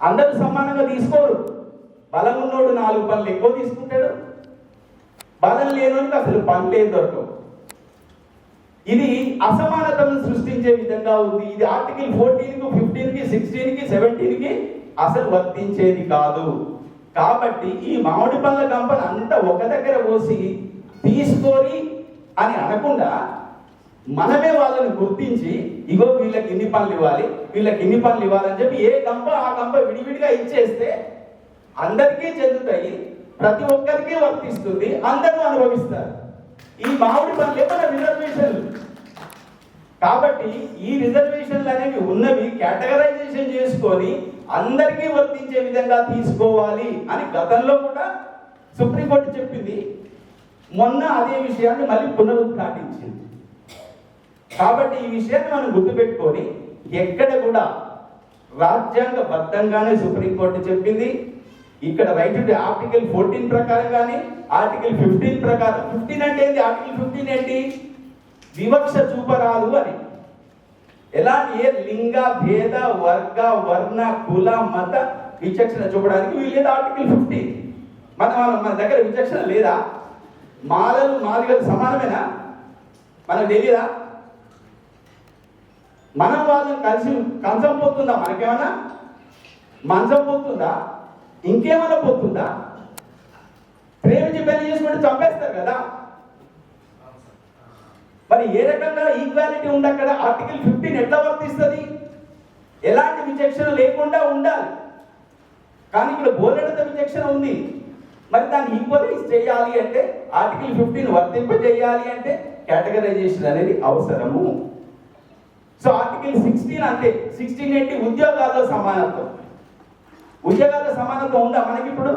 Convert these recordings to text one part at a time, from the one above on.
అందరూ సమానంగా తీసుకోరు. బలం ఉన్నోడు 4 పనులు ఎక్కువ తీసుకుంటాడు, బలం లేనోడికి అసలు పనులే దొరకవు. ఇది అసమానతను సృష్టించే విధంగా ఉంది. ఇది ఆర్టికల్ 14కి 15కి 16కి 17కి అసలు వర్తించేది కాదు. కాబట్టి ఈ మామిడి పండ్ల కంపెనీ అంతా ఒక దగ్గర పోసి తీసుకొని అని అనకుండా మనమే వాళ్ళని గుర్తించి ఇగో వీళ్ళకి ఇన్ని పనులు ఇవ్వాలి, వీళ్ళకి ఇన్ని పనులు ఇవ్వాలని చెప్పి ఏ గంప ఆ గంప విడివిడిగా ఇచ్చేస్తే అందరికీ చెందుతాయి, ప్రతి ఒక్కరికి వర్తిస్తుంది, అందరూ అనుభవిస్తారు. ఈ మామిడి పనులు మన రిజర్వేషన్లు కాబట్టి ఈ రిజర్వేషన్లు అనేవి ఉన్నవి కేటగరైజేషన్ చేసుకొని అందరికీ వర్తించే విధంగా తీసుకోవాలి అని గతంలో కూడా సుప్రీంకోర్టు చెప్పింది. మొన్న అదే విషయాన్ని మళ్ళీ పునరుద్ఘాటించింది. కాబట్టి ఈ విషయాన్ని మనం గుర్తుపెట్టుకొని ఎక్కడ కూడా రాజ్యాంగబద్ధంగానే సుప్రీంకోర్టు చెప్పింది. ఇక్కడ రైట్ టు ఆర్టికల్ 14 ప్రకారం కానీ ఆర్టికల్ 15 ప్రకారం 15 అంటే ఏంటి? ఆర్టికల్ 15 ఏంటి? వివక్ష చూపరాదు అని. ఎలాంటి ఏ లింగ భేద వర్గ వర్ణ కుల మత విచక్షణ చూపడానికి వీళ్ళేది ఆర్టికల్ 15. మన దగ్గర విచక్షణ లేదా? మాలలు మాదిగలు సమానమేనా? మనకు తెలియదా? మనం వాళ్ళని కలిసి కంచం పోతుందా? మనకేమన్నా మంచం పోతుందా? ఇంకేమైనా పోతుందా? ప్రేమించి పెళ్లి చేసుకుంటే చంపేస్తారు కదా. మరి ఏ రకంగా ఈక్వాలిటీ ఉంది అక్కడ? ఆర్టికల్ 15 ఎట్లా వర్తిస్తుంది? ఎలాంటి విచక్షణ లేకుండా ఉండాలి. కానీ ఇక్కడ బోలెడంత విచక్షణ ఉంది. మరి దాన్ని ఈక్వలైజ్ చేయాలి అంటే ఆర్టికల్ 15 వర్తింప చేయాలి అంటే కేటగరైజేషన్ అనేది అవసరము. సో ఆర్టికల్ 16 అంతే. 16 ఏంటి? ఉద్యోగాల్లో సమానత్వం. ఉద్యోగాల్లో సమానత్వం ఉందా మనకి? ఇప్పుడు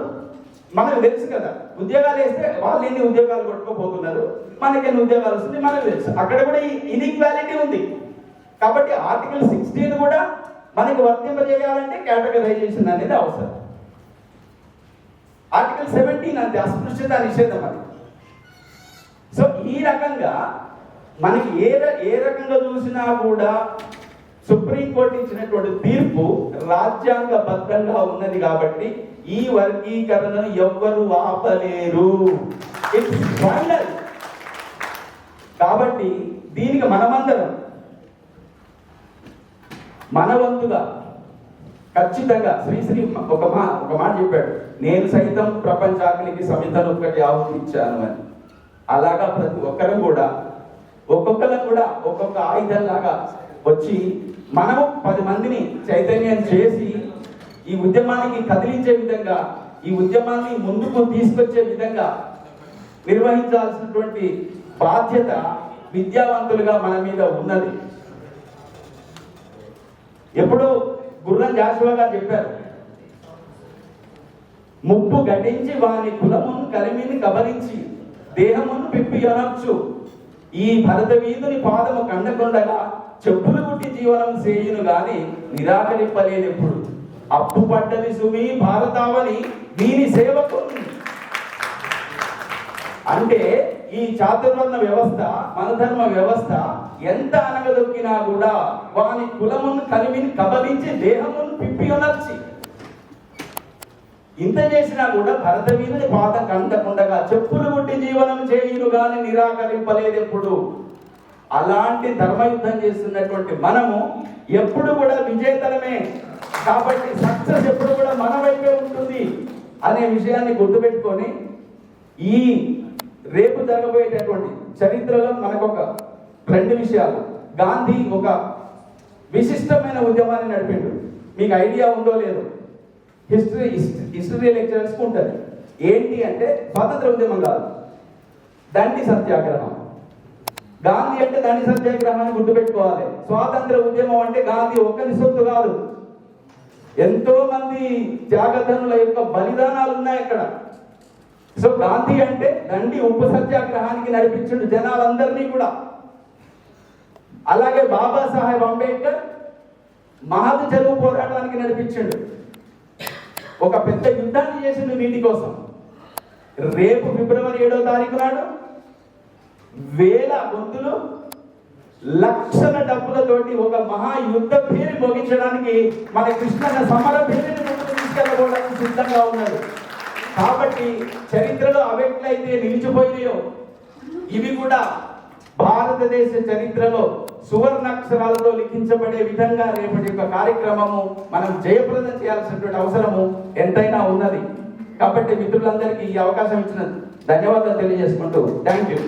మనకు తెలుసు కదా, ఉద్యోగాలు వేస్తే వాళ్ళు ఎన్ని ఉద్యోగాలు కొట్టుకోపోతున్నారు, మనకి ఎన్ని ఉద్యోగాలు వస్తుంది మనకు తెలుసు. అక్కడ కూడా ఇన్ఈక్వాలిటీ ఉంది. కాబట్టి ఆర్టికల్ 16 కూడా మనకి వర్తింపజేయాలంటే కేటగరైజేషన్ అనేది అవసరం. ఆర్టికల్ 17 అంతే, అస్పృశ్యత నిషేధం అది. సో ఈ రకంగా మనకి ఏ రకంగా చూసినా కూడా సుప్రీంకోర్టు ఇచ్చినటువంటి తీర్పు రాజ్యాంగబద్ధంగా ఉన్నది. కాబట్టి ఈ వర్గీకరణను ఎవ్వరు ఆపలేరు. It's final. కాబట్టి దీనికి మనమందరం మన వంతుగా ఖచ్చితంగా శ్రీశ్రీ ఒక మాట చెప్పాడు, నేను సైతం ప్రపంచాగ్నికి సమితను ఒక్కటి ఆహుతి ఇచ్చాను అని. అలాగా ప్రతి ఒక్కరం కూడా ఒక్కొక్క ఆయుధం లాగా వచ్చి మనము 10 మందిని చైతన్యం చేసి ఈ ఉద్యమానికి కదిలించే విధంగా, ఈ ఉద్యమాన్ని ముందుకు తీసుకొచ్చే విధంగా నిర్వహించాల్సినటువంటి బాధ్యత విద్యావంతులుగా మన మీద ఉన్నది. ఎప్పుడు గుర్రం జాషువా గారు చెప్పారు, ముప్పు ఘటించి వాని కులమును కలిమిని కబలించి దేహమును పిప్పి అనొచ్చు, ఈ భరత వీధుని పాదము కండకొండగా చెప్పులు కుట్టి జీవనం చేయును గాని నిరాకరింపలేదు ఎప్పుడు. అప్పు పడ్డది సుమి భారతావని దీని సేవకు. అంటే ఈ చాతుర్వర్ణ వ్యవస్థ, మనధర్మ వ్యవస్థ ఎంత అనగదొక్కినా కూడా వాని కులమును కలిమిని కబలించి దేహమును పిప్పి అనర్చి, ఇంత చేసినా కూడా భరత వీధుని పాదం కంటకుండగా చెప్పులు కుట్టి జీవనం చేయును గాని నిరాకరింపలేదు ఎప్పుడు. అలాంటి ధర్మయుద్ధం చేస్తున్నటువంటి మనము ఎప్పుడు కూడా విజేతలమే. కాబట్టి సక్సెస్ ఎప్పుడు కూడా మన వైపే ఉంటుంది అనే విషయాన్ని గుర్తుపెట్టుకొని ఈ రేపు జరగబోయేటటువంటి చరిత్రలో మనకు ఒక 2 విషయాలు. గాంధీ ఒక విశిష్టమైన ఉద్యమాన్ని నడిపిండు. మీకు ఐడియా ఉందో లేదో, హిస్టరీ లెక్చరర్స్ ఉంటుంది. ఏంటి అంటే స్వాతంత్ర ఉద్యమం కాదు, దండి సత్యాగ్రహం. గాంధీ అంటే దండి సత్యాగ్రహాన్ని గుర్తుపెట్టుకోవాలి. స్వాతంత్ర ఉద్యమం అంటే గాంధీ ఒక్కరి సొత్తు కాదు, ఎంతో మంది త్యాగధనుల యొక్క బలిదానాలు ఉన్నాయి అక్కడ. సో గాంధీ అంటే దండి ఉప్పు సత్యాగ్రహానికి నడిపించిండు జనాలందరినీ కూడా. అలాగే బాబాసాహెబ్ అంబేద్కర్ మహద్ చెరువు పోరాటానికి నడిపించిండు. ఒక పెద్ద యుద్ధాన్ని చేసిండు వీటి కోసం. రేపు ఫిబ్రవరి 7వ తారీఖు నాడు వేల గొంతులు లక్షల డబ్బులతోటి ఒక మహాయుద్ధ పేరు మోగించడానికి మన కృష్ణ సమర పేరుని ముందుకెళ్ళబోవడానికి సిద్ధంగా ఉన్నాడు. కాబట్టి చరిత్రలో అవి ఎట్లయితే నిలిచిపోయినాయో ఇవి కూడా భారతదేశ చరిత్రలో సువర్ణాక్షరాలతో లిఖించబడే విధంగా రేపటి యొక్క కార్యక్రమము మనం జయప్రదం చేయాల్సినటువంటి అవసరము ఎంతైనా ఉన్నది. కాబట్టి మిత్రులందరికీ ఈ అవకాశం ఇచ్చిన ధన్యవాదాలు తెలియజేసుకుంటూ థ్యాంక్ యూ.